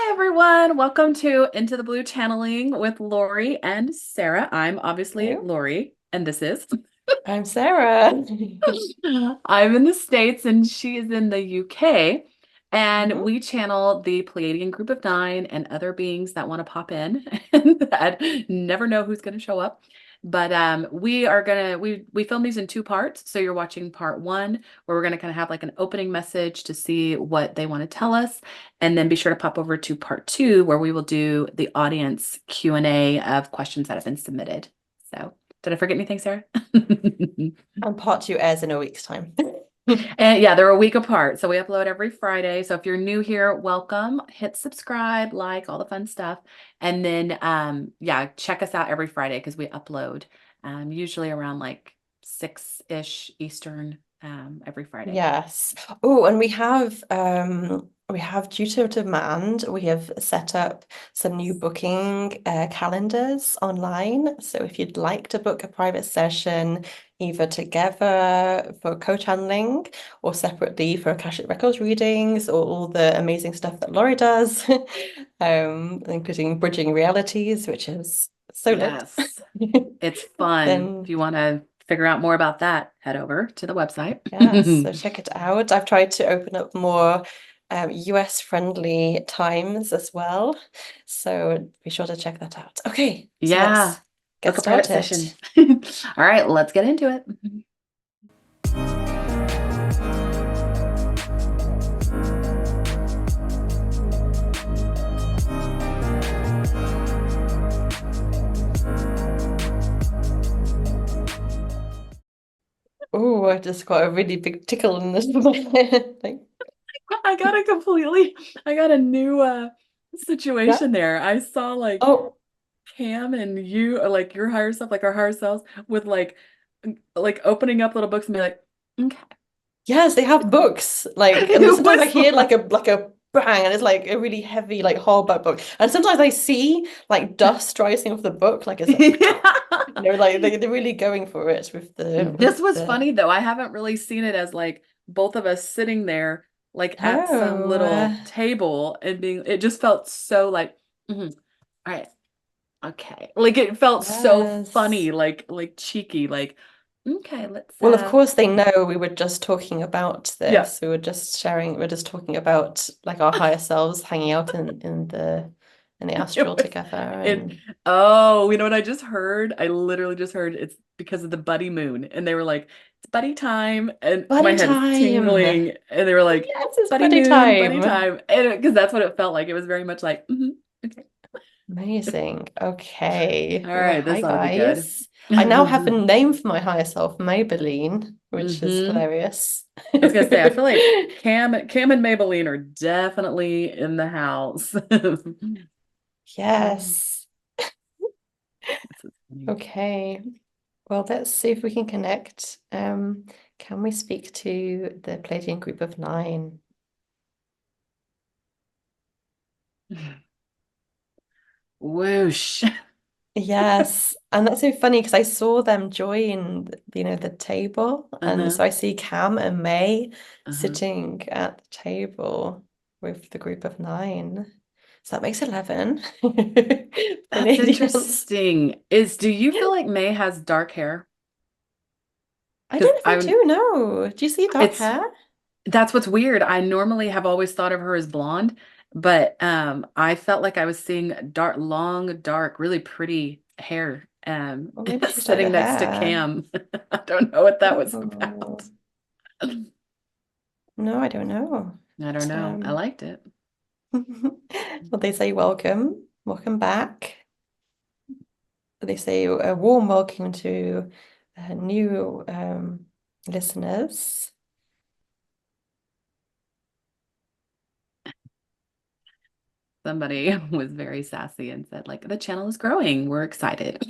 Hi, everyone. Welcome to Into the Blue Channeling with Lori and Sarah. I'm obviously Hello, Lori, and this is. I'm Sarah. I'm in the States and she is in the UK. And Mhm. we channel the Pleiadian Group of Nine and other beings that want to pop in and that never know who's going to show up. But we film these in two parts. So you're watching part one, where we're gonna kind of have like an opening message to see what they want to tell us. And then be sure to pop over to part two, where we will do the audience Q&A of questions that have been submitted. So did I forget anything, Sarah? And part two airs in a week's time. And yeah, they're a week apart. So we upload every Friday. So if you're new here, welcome. Hit subscribe, like all the fun stuff. And then yeah, check us out every Friday because we upload usually around like 6-ish Eastern every Friday. Yes. Oh, and we have due to demand, we have set up some new booking calendars online. So if you'd like to book a private session, either together for co-channeling or separately for Akashic Records readings or all the amazing stuff that Laurie does, including bridging realities, which is so lit. Yes, it's fun. If Then you want to figure out more about that, head over to the website. yes, so check it out. I've tried to open up more US friendly times as well. So be sure to check that out. Okay, so Yeah, let's book get a private started. session. All right, let's get into it. Oh, I just got a really big tickle in this like, I got a new yeah. situation there. I saw like Oh, Cam and you, or like your higher self, like our higher selves, with like opening up little books and be like, okay. yes, they have books. Like, and then It sometimes I was hear like, like a bang, and it's like a really heavy, like hardback book. And sometimes I see like dust rising off the book, like it's like like they're really going for it with the This was the funny though. I haven't really seen it as like both of us sitting there like at some oh little table and being, it just felt so like, mhm, all right, okay. Like it felt so yes. funny, like cheeky, like, okay, let's Well, of course they know we were just talking about yeah. this. We were just sharing, we're just talking about like our higher selves hanging out in the It astral was together it. and Oh, you know what I just heard? I literally just heard it's because of the buddy moon, and they were like, "It's buddy time," and my buddy head is time. tingling, and they were like, Yes, it's Buddy buddy time." time," and because that's what it felt like. It was very much like, okay, Amazing. Okay. all Well, right, hi this ought to be good. guys. I now have a name for my higher self, Maybelline, which is Hmm. hilarious. I was gonna say, I feel like Cam and Maybelline are definitely in the house. Yes. This is funny. Okay. Well, let's see if we can connect. Can we speak to the Pleiadian group of nine? Whoosh. Yes, and that's so funny because I saw them join, the table, and Uh-huh. so I see Cam and May Uh-huh. sitting at the table with the group of nine. So that makes 11 That's Pleiadians. interesting. Do you feel like May has dark hair? I Because don't know if I do know. Do you see dark it's hair? that's what's weird. I normally have always thought of her as blonde, but I felt like I was seeing long, dark, really pretty hair Or maybe she's like the sitting next to hair. Cam. I don't know what that was about. Oh, no, I don't know. I don't But, know. I liked it. well, they say welcome, welcome back. They say a warm welcome to new listeners. Somebody was very sassy and said, like, the channel is growing. We're excited.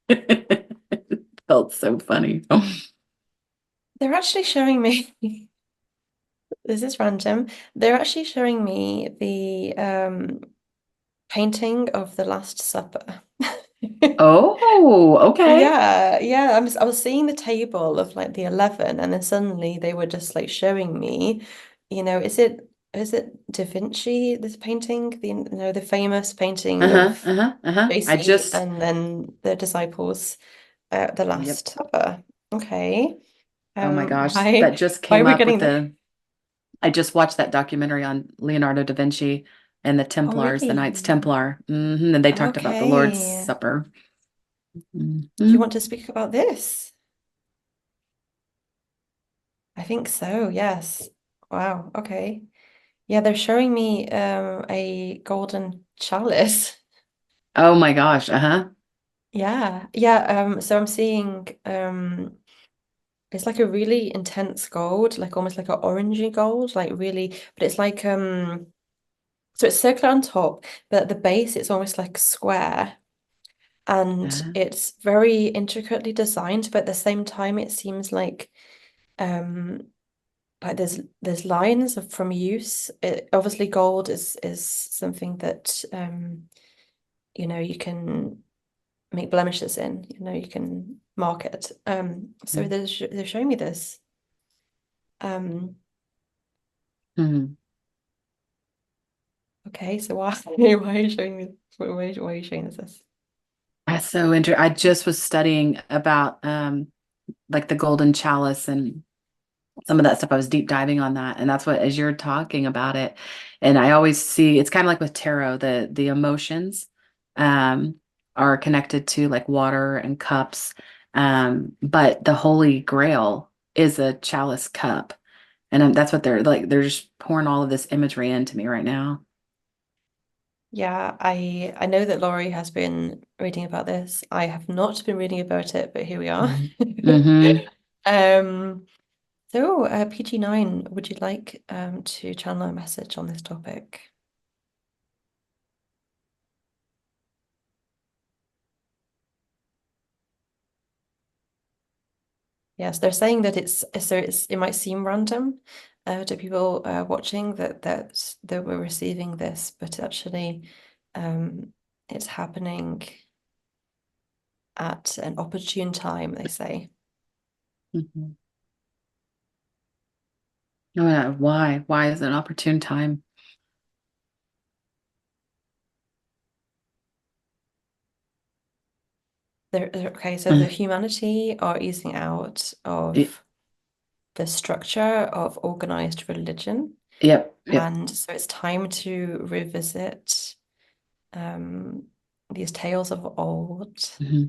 It felt so funny. They're actually showing me, this is random, they're actually showing me the painting of the Last Supper. Oh, okay. Yeah, yeah. I was seeing the table of like the 11, and then suddenly they were just like showing me, is it is it Da Vinci, this painting? The famous painting Uh-huh, of uh-huh, uh-huh. I JC just, and then the disciples at the yep. Last Supper. Okay. Oh my gosh, Why that just why are came we up with getting the the, I just watched that documentary on Leonardo da Vinci and the Oh Templars, the Knights really? Templar. And they talked about the Lord's Okay. Supper. Do you Hmm. want to speak about this? I think so, yes. Wow, okay. Yeah, they're showing me a golden chalice. Oh my gosh, uh-huh. Yeah. Yeah, so I'm seeing it's like a really intense gold, like almost like an orangey gold, like really, but it's like so it's circular on top, but at the base it's almost like square and Uh-huh. it's very intricately designed, but at the same time it seems um like there's lines from use. Obviously gold is something that you can make blemishes in, you can mark it. So they're showing me this. Um, Mhm. okay, so why why are you showing me why are you showing us this? That's so interesting. I just was studying about like the golden chalice and some of that stuff. I was deep diving on that, and that's what as you're talking about it, and I always see it's kind of like with tarot, the emotions um are connected to like water and cups. But the Holy Grail is a chalice cup. And that's what they're like, they're just pouring all of this imagery into me right now. Yeah, I know that Laurie has been reading about this. I have not been reading about it, but here we are. Hmm. Hmm. Um, so PG9, would you like to channel a message on this topic? Yes, they're saying that it might seem random to people watching that we're receiving this, but actually it's happening at an opportune time, they say. Hmm. Oh, yeah. Why? Why is it an opportune time? Okay, so the Uh, humanity are easing out y- of the structure of organized religion, yep, yep. and so it's time to revisit um, these tales of old Hmm.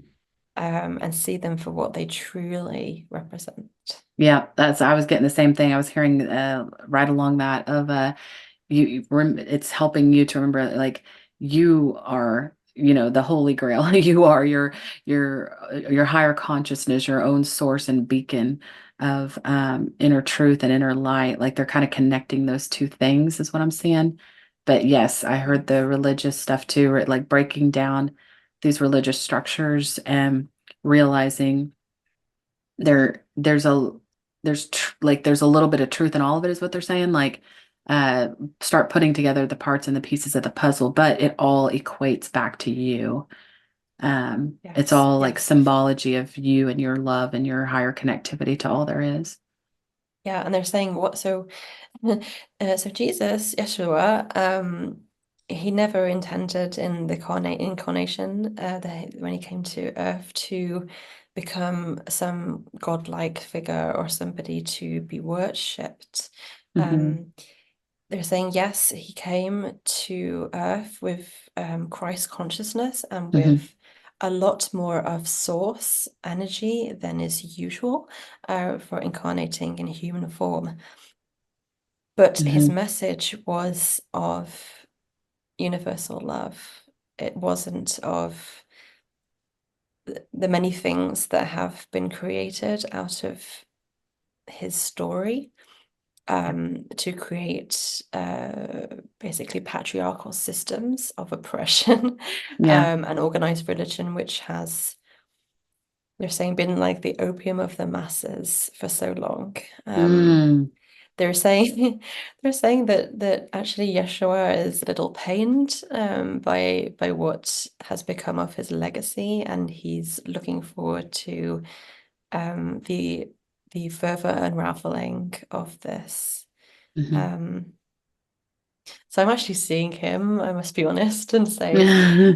and see them for what they truly represent. Yeah, I was getting the same thing. I was hearing right along that of it's helping you to remember like you are, the Holy Grail. You are your higher consciousness, your own source and beacon of inner truth and inner light. Like they're kind of connecting those two things is what I'm seeing. But yes, I heard the religious stuff too, right? Like breaking down these religious structures and realizing there's there's a little bit of truth in all of it is what they're saying. Like uh start putting together the parts and the pieces of the puzzle, but it all equates back to you. It's Yes, all like yes. symbology of you and your love and your higher connectivity to all there is. Yeah, and they're saying what so Jesus, Yeshua, he never intended in the incarnation when he came to Earth to become some godlike figure or somebody to be worshipped. Hmm. Um, they're saying yes, he came to Earth with Christ consciousness and Hmm. with a lot more of source energy than is usual for incarnating in human form. But his Hmm. message was of universal love. It wasn't of the many things that have been created out of his story to create basically patriarchal systems of oppression Yeah. and organized religion, which has, they're saying, been like the opium of the masses for so long. Mm. They're saying they're saying that actually Yeshua is a little pained by what has become of his legacy, and he's looking forward to the further unraveling of this. Hmm. Um, So I'm actually seeing him, I must be honest and say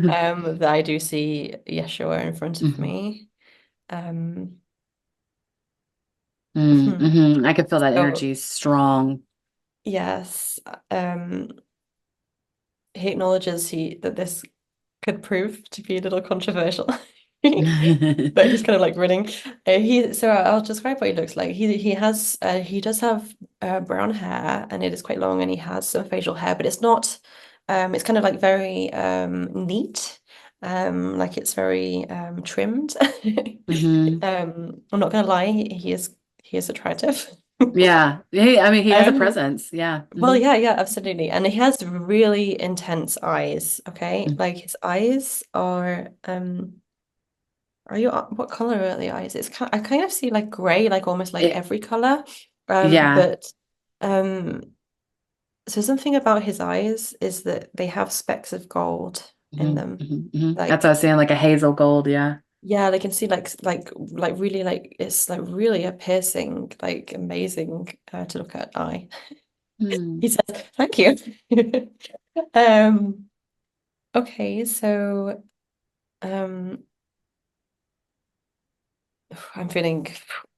that I do see Yeshua in front of Mhm. me. Um, hmm. I can feel that So energy strong. yes, um, he acknowledges that this could prove to be a little controversial. But he's kind of like running. I'll describe what he looks like. He does have brown hair and it is quite long and he has some facial hair, but it's not it's kind of like very neat. Like it's very trimmed. hmm I'm not gonna lie, he is attractive. Yeah. I mean, he has a Um, presence. Yeah. well, yeah, absolutely. And he has really intense eyes, okay? Like his eyes are you what color are the eyes? I kind of see like gray, like almost like It, every color. yeah. But um so something about his eyes is that they have specks of gold in them. That's what I Like was saying, like a hazel gold. Yeah. yeah, they can see like really like it's like really a piercing, like amazing to look at eye. Mm. He says, "Thank you." Um okay, so um I'm feeling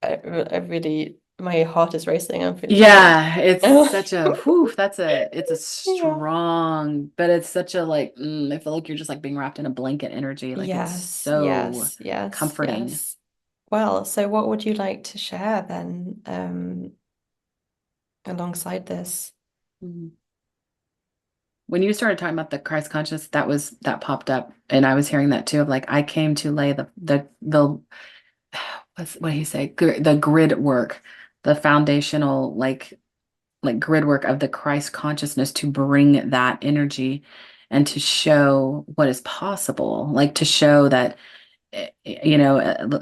I really my heart is racing. I'm feeling very Yeah, it's such a whew, it's a yeah. strong, but it's such a like I feel like you're just like being wrapped in a blanket energy. Like it's Yes, so yes, yes, comforting. yes. Well, so what would you like to share then, alongside this? Mm. When you started talking about the Christ conscious, that popped up, and I was hearing that too. Of like, I came to lay the what do you say? The grid work, the foundational like grid work of the Christ consciousness to bring that energy and to show what is possible, like to show that you know,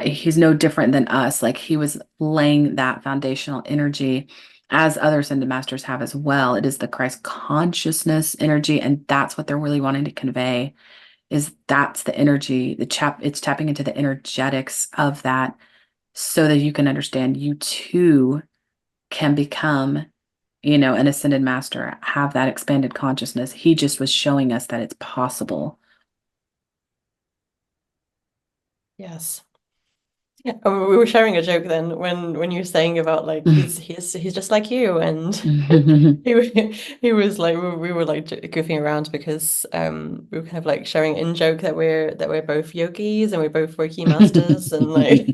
he's no different than us. Like he was laying that foundational energy as other ascended masters have as well. It is the Christ consciousness energy, and that's what they're really wanting to convey is that's the energy, it's tapping into the energetics of that so that you can understand you too can become, an ascended master, have that expanded consciousness. He just was showing us that it's possible. Yes. Yeah, we were sharing a joke then when you were saying about like he's just like you and he was like we were like goofing around because we were kind of like sharing in joke that we're both yogis and we're both Reiki masters and like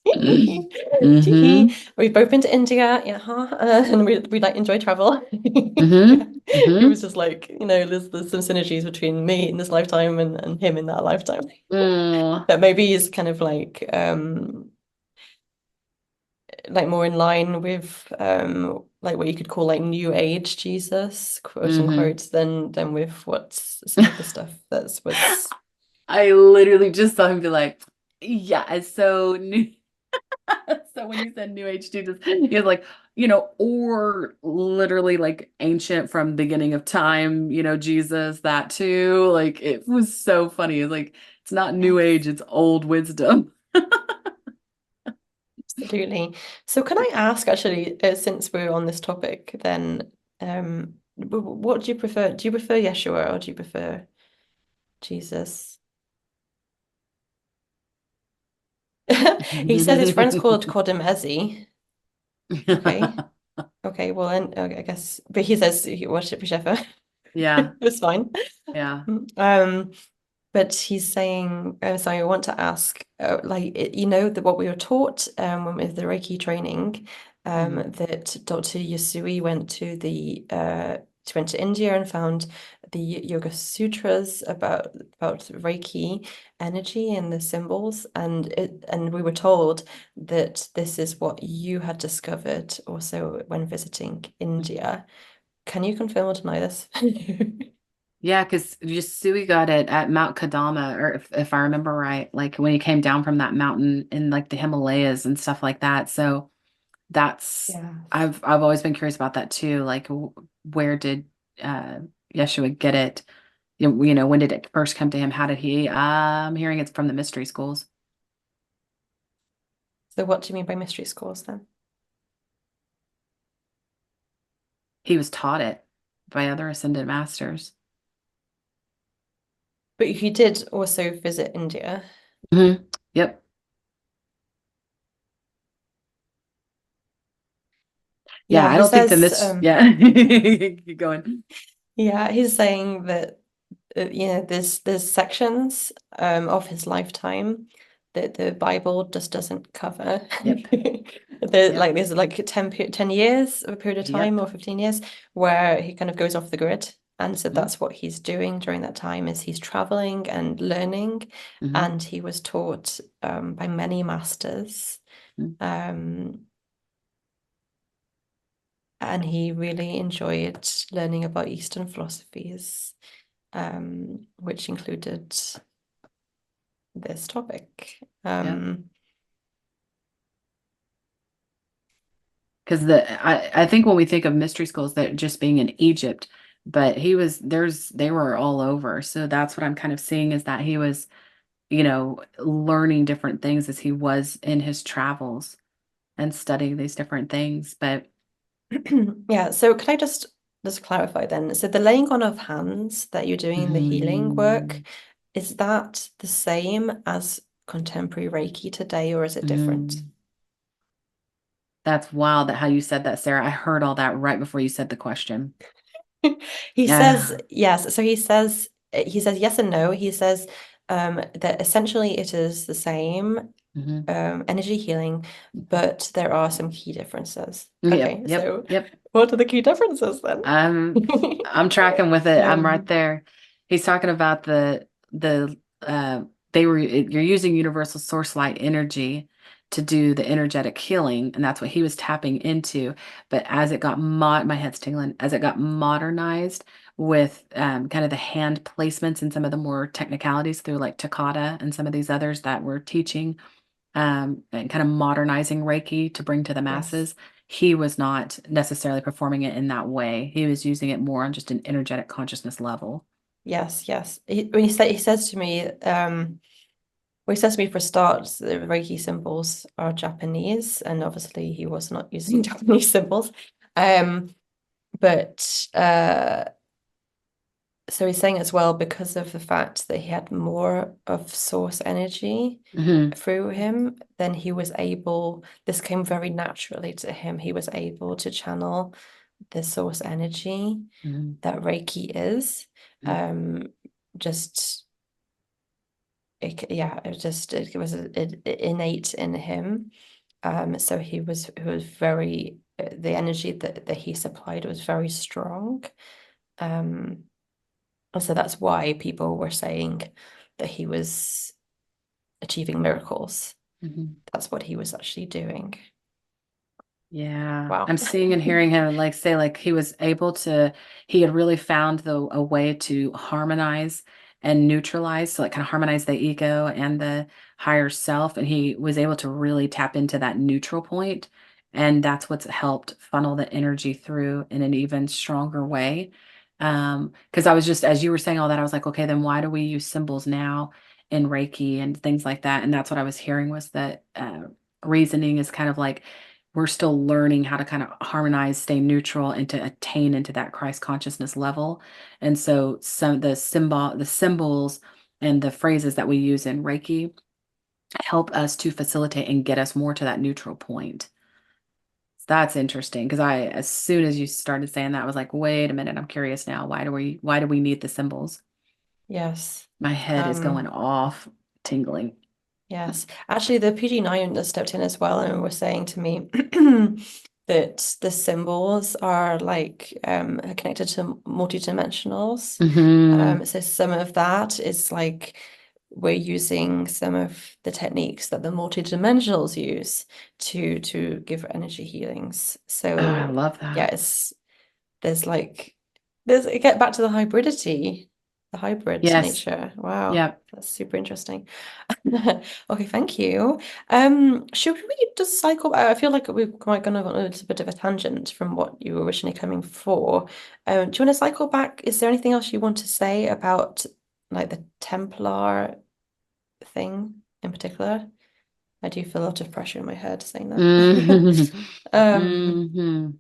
hmm we've both been to India, yeah, and we like enjoy travel. hmm Yeah. It hmm was just like, there's some synergies between me in this lifetime and him in that lifetime. Oh. That maybe is kind of like more in line with like what you could call like New Age Jesus, quote hmm unquote, than with what's some of the stuff that's what's I literally just saw him be like, yeah, it's so new. So when you said New Age Jesus, he was like, or literally like ancient from beginning of time, Jesus, that too. Like it was so funny. It's like it's not New yes, Age, it's old wisdom. absolutely. So can I ask actually, since we're on this topic, then what do you prefer? Do you prefer Yeshua or do you prefer Jesus? He says his friends called him Ezzy. Okay. Okay, well then I guess, but he says he worship whichever. Yeah, It's fine. yeah. Um, but he's saying, so I want to ask, what we were taught with the Reiki training, Mhm. that Dr. Yasui went to India and found the Yoga Sutras about Reiki energy and the symbols, and we were told that this is what you had discovered also when visiting India. Can you confirm or deny this? Yeah, because Yasui got it at Mount Kadama, or if I remember right, like when he came down from that mountain in like the Himalayas and stuff like that. So that's Yes. I've always been curious about that too. Like where did uh Yeshua get it? When did it first come to him? How did he? I'm hearing it's from the mystery schools. So what do you mean by mystery schools then? He was taught it. by other ascended masters. But he did also visit India. Yep. Yeah, Yeah, I he don't think the says, yeah. Keep going. yeah, he's saying that there's sections of his lifetime that the Bible just doesn't cover. Yep. Yep. There's like 10 years of a period of time Yep. or 15 years where he kind of goes off the grid. And so Mm-hmm. that's what he's doing during that time is he's traveling and learning. Mm-hmm. And he was taught by many masters. Um, and he really enjoyed learning about Eastern philosophies, which included this topic. Yep. Because I think when we think of mystery schools, that just being in Egypt, but they were all over. So that's what I'm kind of seeing is that he was, learning different things as he was in his travels and studying these different things. But Yeah, so can I just clarify then? So the laying on of hands that you're doing in the healing work, mhm, is that the same as contemporary Reiki today, or is it different? mm, that's wild that how you said that, Sarah. I heard all that right before you said the question. He says Yeah. yes. So he says yes and no. He says that essentially it is the same Hmm. energy healing, but there are some key differences. Yep. Okay, Yep. so Yep. what are the key differences then? I'm tracking with it. I'm right Um, there. He's talking about the you're using universal source light energy to do the energetic healing, and that's what he was tapping into. But as it got my head's tingling, as it got modernized with kind of the hand placements and some of the more technicalities through like Takata and some of these others that were teaching and kind of modernizing Reiki to bring to the yes. masses, he was not necessarily performing it in that way. He was using it more on just an energetic consciousness level. Yes, yes. When he says to me, well, he says to me for a start, the Reiki symbols are Japanese, and obviously he was not using Japanese symbols. Um, but so he's saying as well, because of the fact that he had more of source energy Hmm. through him, then he was able, this came very naturally to him. He was able to channel the source energy Hmm. that Reiki is. Um, just it was innate in him. So he was very the energy that he supplied was very strong. Um, and so that's why people were saying that he was achieving miracles. Hmm. That's what he was actually doing. Yeah, Wow. I'm seeing and hearing him like say like he had really found a way to harmonize and neutralize, so like kind of harmonize the ego and the higher self, and he was able to really tap into that neutral point, and that's what's helped funnel the energy through in an even stronger way. Because I was just as you were saying all that, I was like, okay, then why do we use symbols now in Reiki and things like that? And that's what I was hearing was that reasoning is kind of like we're still learning how to kind of harmonize, stay neutral, and to attain into that Christ consciousness level. And so some the symbols and the phrases that we use in Reiki help us to facilitate and get us more to that neutral point. That's interesting because as soon as you started saying that, I was like, wait a minute, I'm curious now. Why do we need the symbols? Yes. My head is going off, tingling. Yes. Actually, the PG9 has stepped in as well and was saying to me that the symbols are like connected to multidimensionals. Hmm. So some of that is like we're using some of the techniques that the multidimensionals use to give energy healings. Oh, I So love yeah, that. there's like there's get back to the hybridity, the hybrid Yes. nature. Wow, Yep. that's super interesting. Okay, thank you. Should we just cycle? I feel like we've quite gone on a little bit of a tangent from what you were originally coming for. Do you want to cycle back? Is there anything else you want to say about like the Templar thing in particular? I do feel a lot of pressure in my head saying that. Hmm. Um, Hmm.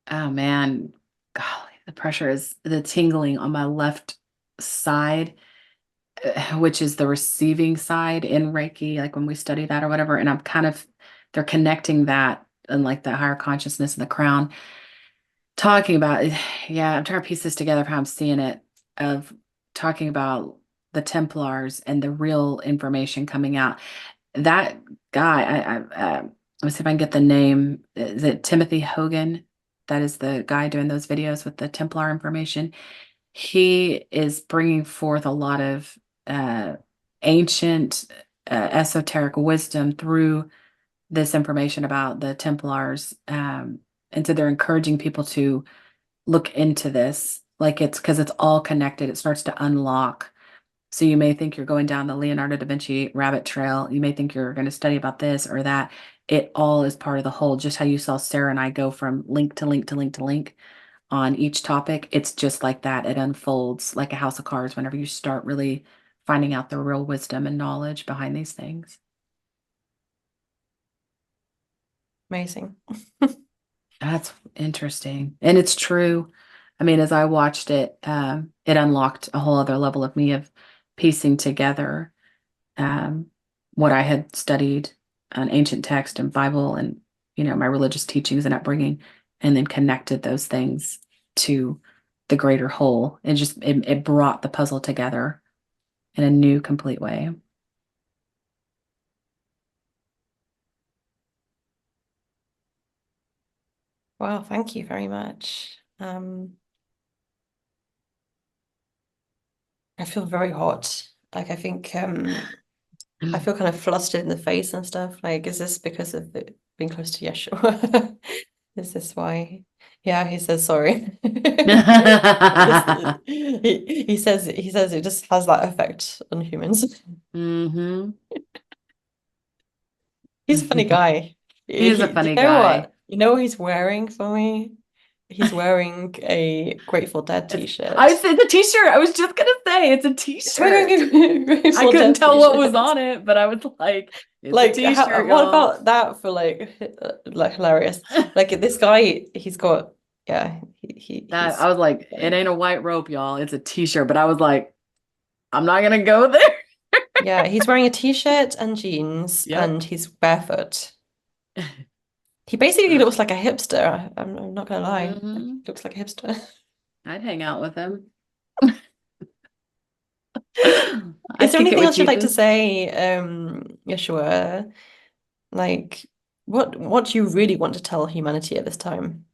Oh man, golly, the pressure is the tingling on my left side, which is the receiving side in Reiki, like when we study that or whatever. And I'm kind of, they're connecting that and like the higher consciousness in the crown, talking about, yeah, I'm trying to piece this together of how I'm seeing it, of talking about the Templars and the real information coming out. That guy, let me see if I can get the name. Is it Timothy Hogan? That is the guy doing those videos with the Templar information. He is bringing forth a lot of ancient esoteric wisdom through this information about the Templars. And so they're encouraging people to look into this, like it's because it's all connected. It starts to unlock. So you may think you're going down the Leonardo da Vinci rabbit trail. You may think you're going to study about this or that. It all is part of the whole. Just how you saw Sarah and I go from link to link to link to link on each topic. It's just like that. It unfolds like a house of cards whenever you start really finding out the real wisdom and knowledge behind these things. Amazing. That's interesting. And it's true. I mean, as I watched it, it unlocked a whole other level of me of piecing together um, what I had studied on ancient text and Bible and, my religious teachings and upbringing, and then connected those things to the greater whole. It brought the puzzle together in a new, complete way. Wow, thank you very much. I feel very hot. Like I think I feel kind of flustered in the face and stuff. Like, is this because of it being close to Yeshua? Is this why? Yeah, he says sorry. He says it just has that effect on humans. hmm He's a funny guy. He is a Do you funny know guy. what? You know what he's wearing for me? He's wearing a Grateful Dead I t-shirt. said the t-shirt. I was just gonna say it's a He's wearing t-shirt. a I Grateful couldn't Dead tell what was t-shirt. on it, but I was like, it's a Like, t-shirt, what y'all. about that for like hilarious? Like this guy, he's got yeah, That he's I was like, it ain't a white rope, y'all. It's a t-shirt. But I was like, I'm not gonna go there. yeah, he's wearing a t-shirt and jeans Yep. and he's barefoot. He basically looks like a hipster. I'm not gonna lie. He hmm looks like a hipster. I'd hang out with him. Is I'd there kick it anything with else you'd like to Jesus. say, Yeshua? Like, what do you really want to tell humanity at this time?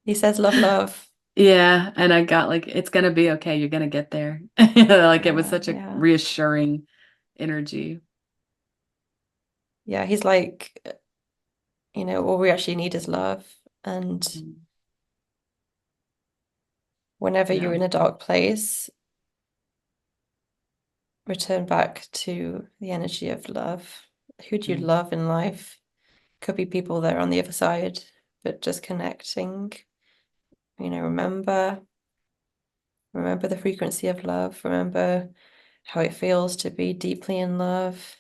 He says, love, love. Yeah, and I got like, it's gonna be okay. You're gonna get there. Like it was Yeah, such a yeah, reassuring energy. yeah. He's like, all we actually need is love. And Mm. whenever you're Yeah. in a dark place, return back to the energy of love. Who do you Mm. love in life? Could be people that are on the other side, but just connecting. Remember the frequency of love. Remember how it feels to be deeply in love.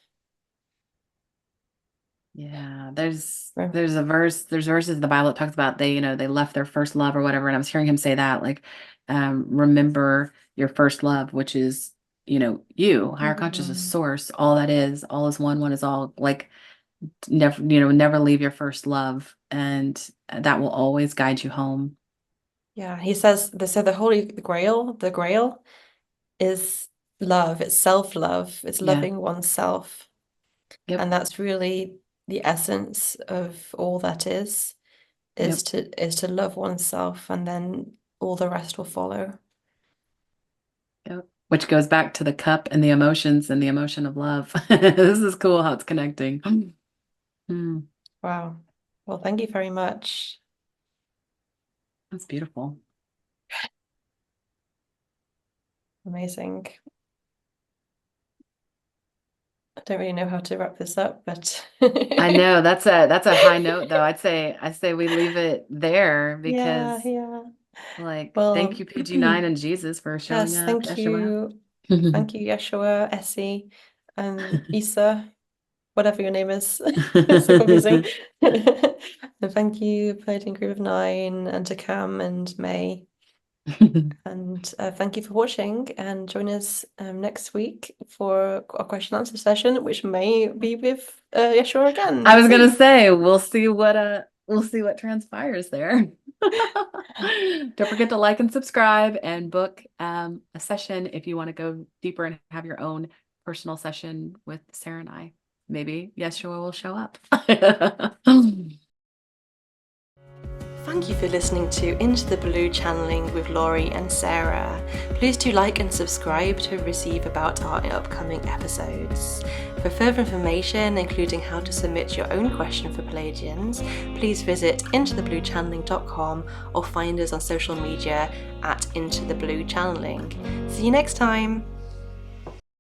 Yeah, there's verses in the Bible that talks about they left their first love or whatever, and I was hearing him say that, like, remember your first love, which is, you, higher consciousness, Mm. source, all is one is all, like, never leave your first love, and that will always guide you home. Yeah, he says the Grail is love, it's self-love, it's Yeah. loving oneself. Yep. And that's really the essence of all that is Yep. to love oneself, and then all the rest will follow. Yep. Which goes back to the cup and the emotions and the emotion of love. This is cool how it's connecting. Mm, Wow. Well, thank you very much. that's beautiful. Amazing. I don't really know how to wrap this up, but I know that's a high note though. I'd say we leave it there yeah, because, yeah. like, thank Well, you PG9 and Jesus for showing yes, up, thank Yeshua. you. Thank you, Yeshua, Essie. Issa, whatever your name is. It's so confusing. And thank you, Pleiadian Group of 9, and to Cam and May. And thank you for watching, and join us next week for a question answer session, which may be with Yeshua again. I was gonna say we'll see what transpires there. Don't forget to like and subscribe and book a session if you want to go deeper and have your own personal session with Sarah and I. Maybe Yeshua will show up. Thank you for listening to Into the Blue channeling with Laurie and Sarah. Please do like and subscribe to receive about our upcoming episodes. For further information, including how to submit your own question for Pleiadians, please visit intothebluechanneling.com or find us on social media at Into the Blue Channeling. See you next time!